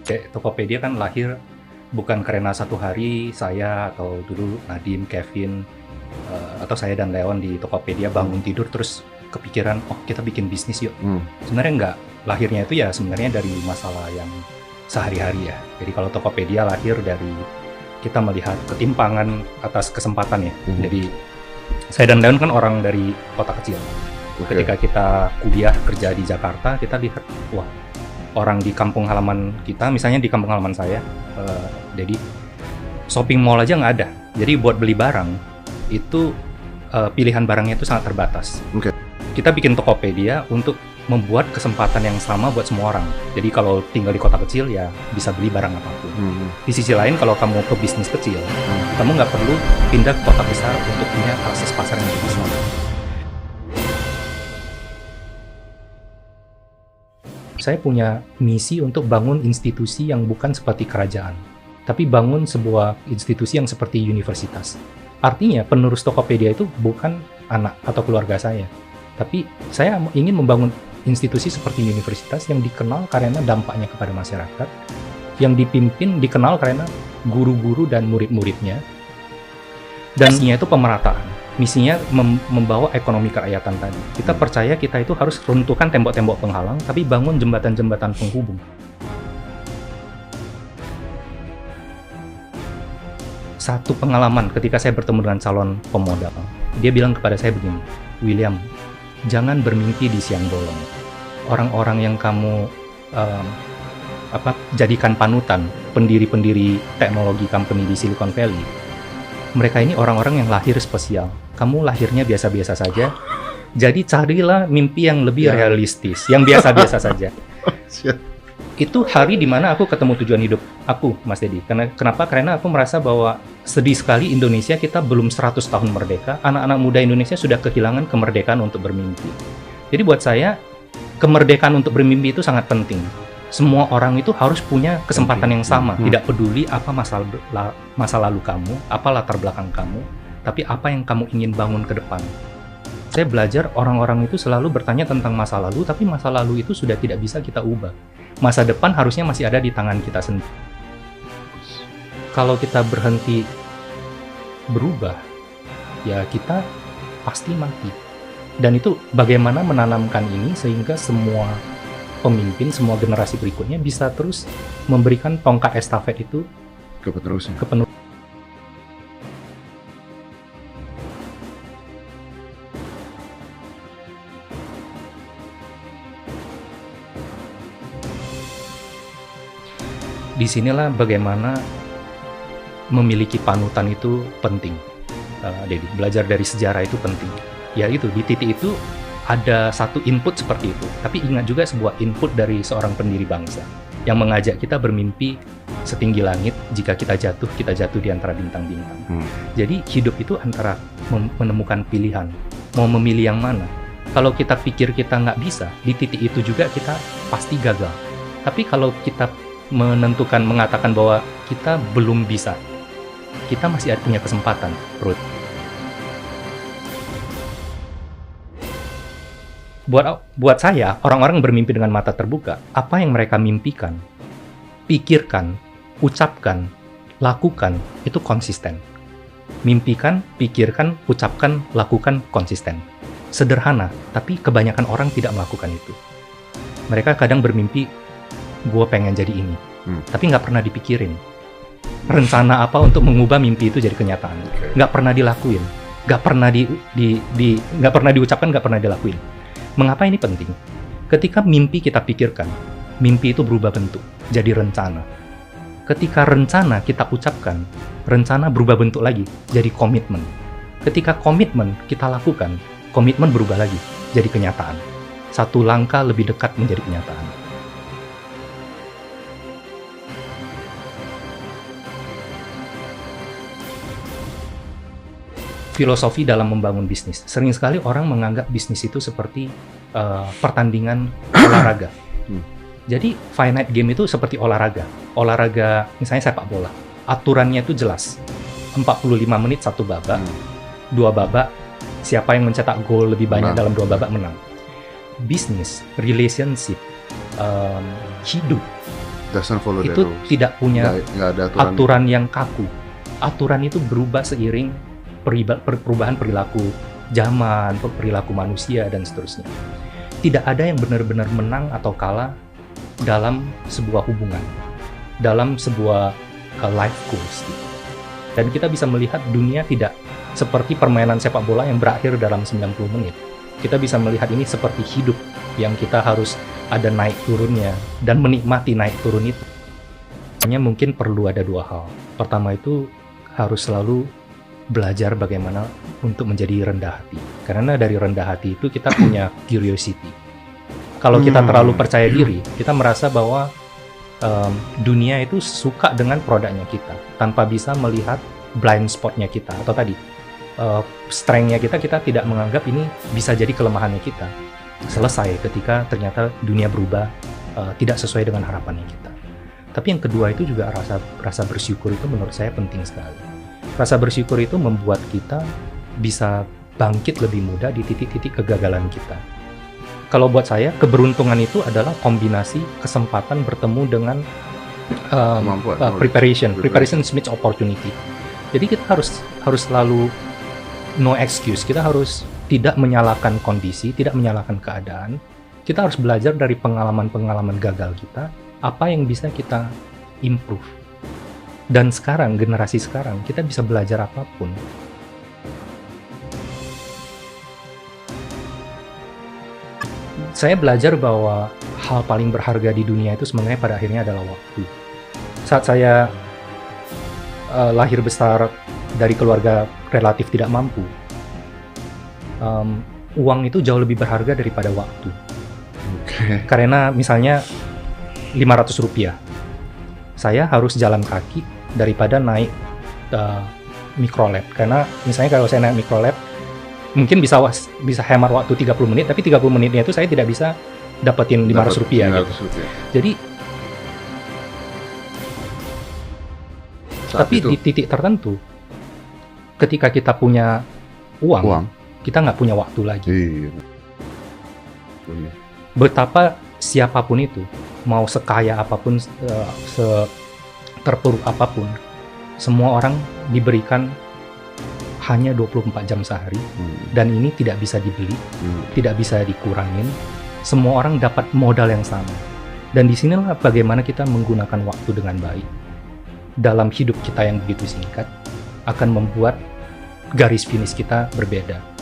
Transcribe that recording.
Kayak Tokopedia kan lahir bukan karena satu hari saya atau dulu Nadim, Kevin, atau saya dan Leon di Tokopedia bangun tidur terus kepikiran, oh kita bikin bisnis yuk. Sebenarnya enggak. Lahirnya itu ya sebenarnya dari masalah yang sehari-hari ya. Jadi kalau Tokopedia lahir dari kita melihat ketimpangan atas kesempatan ya. Jadi saya dan Leon kan orang dari kota kecil. Ketika kita kuliah kerja di Jakarta, kita lihat, wah orang di kampung halaman kita, misalnya di kampung halaman saya, jadi shopping mall aja nggak ada. Jadi buat beli barang, itu pilihan barangnya itu sangat terbatas. Kita bikin Tokopedia untuk membuat kesempatan yang sama buat semua orang. Jadi kalau tinggal di kota kecil ya bisa beli barang apapun. Di sisi lain kalau kamu ke bisnis kecil, kamu nggak perlu pindah ke kota besar untuk punya akses pasar yang lebih besar. Saya punya misi untuk bangun institusi yang bukan seperti kerajaan, tapi bangun sebuah institusi yang seperti universitas. Artinya penerus Tokopedia itu bukan anak atau keluarga saya, tapi saya ingin membangun institusi seperti universitas yang dikenal karena dampaknya kepada masyarakat, yang dikenal karena guru-guru dan murid-muridnya, dan misinya itu pemerataan. Misinya membawa ekonomi kerakyatan tadi. Kita percaya kita itu harus runtuhkan tembok-tembok penghalang, tapi bangun jembatan-jembatan penghubung. Satu pengalaman ketika saya bertemu dengan calon pemodal, dia bilang kepada saya begini, William, jangan bermimpi di siang bolong. Orang-orang yang kamu jadikan panutan, pendiri-pendiri teknologi company di Silicon Valley, mereka ini orang-orang yang lahir spesial. Kamu lahirnya biasa-biasa saja. Jadi carilah mimpi yang lebih realistis, yang biasa-biasa saja. Itu hari dimana aku ketemu tujuan hidup aku, Mas Dedi. Kenapa? Karena aku merasa bahwa sedih sekali Indonesia kita belum 100 tahun merdeka. Anak-anak muda Indonesia sudah kehilangan kemerdekaan untuk bermimpi. Jadi buat saya, kemerdekaan untuk bermimpi itu sangat penting. Semua orang itu harus punya kesempatan yang sama. Tidak peduli apa masa lalu kamu, apa latar belakang kamu, tapi apa yang kamu ingin bangun ke depan. Saya belajar orang-orang itu selalu bertanya tentang masa lalu, tapi masa lalu itu sudah tidak bisa kita ubah. Masa depan harusnya masih ada di tangan kita sendiri. Kalau kita berhenti berubah, ya kita pasti mati. Dan itu bagaimana menanamkan ini sehingga semua pemimpin, semua generasi berikutnya bisa terus memberikan tongkat estafet itu ke penerus. Disinilah bagaimana memiliki panutan itu penting, Dedi. Belajar dari sejarah itu penting. Ya itu, di titik itu ada satu input seperti itu. Tapi ingat juga sebuah input dari seorang pendiri bangsa yang mengajak kita bermimpi setinggi langit. Jika kita jatuh di antara bintang-bintang. Jadi hidup itu antara menemukan pilihan. Mau memilih yang mana? Kalau kita pikir kita nggak bisa, di titik itu juga kita pasti gagal. Tapi kalau kita mengatakan bahwa kita belum bisa, kita masih punya kesempatan, Ruth. Buat saya, orang-orang bermimpi dengan mata terbuka. Apa yang mereka mimpikan, pikirkan, ucapkan, lakukan, itu konsisten. Mimpikan, pikirkan, ucapkan, lakukan, konsisten. Sederhana, tapi kebanyakan orang tidak melakukan itu. Mereka kadang bermimpi, gue pengen jadi ini, tapi nggak pernah dipikirin. Rencana apa untuk mengubah mimpi itu jadi kenyataan. Nggak pernah dilakuin, nggak pernah nggak pernah diucapkan, nggak pernah dilakuin. Mengapa ini penting? Ketika mimpi kita pikirkan, mimpi itu berubah bentuk, jadi rencana. Ketika rencana kita ucapkan, rencana berubah bentuk lagi, jadi komitmen. Ketika komitmen kita lakukan, komitmen berubah lagi, jadi kenyataan. Satu langkah lebih dekat menjadi kenyataan. Filosofi dalam membangun bisnis. Sering sekali orang menganggap bisnis itu seperti pertandingan olahraga. Jadi finite game itu seperti olahraga. Olahraga misalnya sepak bola. Aturannya itu jelas. 45 menit satu babak, dua babak, siapa yang mencetak gol lebih banyak dalam dua babak menang. Bisnis, relationship, hidup, doesn't follow the itu rules. tidak punya Nggak ada aturan. aturan yang kaku. Aturan itu berubah seiring perubahan perilaku zaman, perilaku manusia, dan seterusnya. Tidak ada yang benar-benar menang atau kalah dalam sebuah hubungan, dalam sebuah life goals. Dan kita bisa melihat dunia tidak seperti permainan sepak bola yang berakhir dalam 90 menit. Kita bisa melihat ini seperti hidup yang kita harus ada naik turunnya dan menikmati naik turun itu. Hanya mungkin perlu ada dua hal. Pertama itu harus selalu belajar bagaimana untuk menjadi rendah hati. Karena dari rendah hati itu kita punya curiosity. Kalau kita terlalu percaya diri, kita merasa bahwa dunia itu suka dengan produknya kita tanpa bisa melihat blind spotnya kita atau tadi strength-nya kita tidak menganggap ini bisa jadi kelemahannya kita. Selesai ketika ternyata dunia berubah tidak sesuai dengan harapannya kita. Tapi yang kedua itu juga rasa bersyukur itu menurut saya penting sekali. Rasa bersyukur itu membuat kita bisa bangkit lebih mudah di titik-titik kegagalan kita. Kalau buat saya, keberuntungan itu adalah kombinasi kesempatan bertemu dengan preparation meets opportunity. Jadi kita harus selalu no excuse. Kita harus tidak menyalahkan kondisi, tidak menyalahkan keadaan. Kita harus belajar dari pengalaman-pengalaman gagal kita, apa yang bisa kita improve. Dan sekarang, generasi sekarang, kita bisa belajar apapun. Saya belajar bahwa hal paling berharga di dunia itu sebenarnya pada akhirnya adalah waktu. Saat saya lahir besar dari keluarga relatif tidak mampu, uang itu jauh lebih berharga daripada waktu. Karena misalnya 500 rupiah, saya harus jalan kaki daripada naik microlab. Karena misalnya kalau saya naik microlab, mungkin bisa hemat waktu 30 menit, tapi 30 menitnya itu saya tidak bisa dapetin 500 rupiah. Gitu. Jadi, tapi di titik tertentu, ketika kita punya uang. Kita nggak punya waktu lagi. Betapa siapapun itu, mau sekaya apapun, terpuruk apapun, semua orang diberikan hanya 24 jam sehari, dan ini tidak bisa dibeli, tidak bisa dikurangin. Semua orang dapat modal yang sama. Dan disinilah bagaimana kita menggunakan waktu dengan baik dalam hidup kita yang begitu singkat akan membuat garis finish kita berbeda.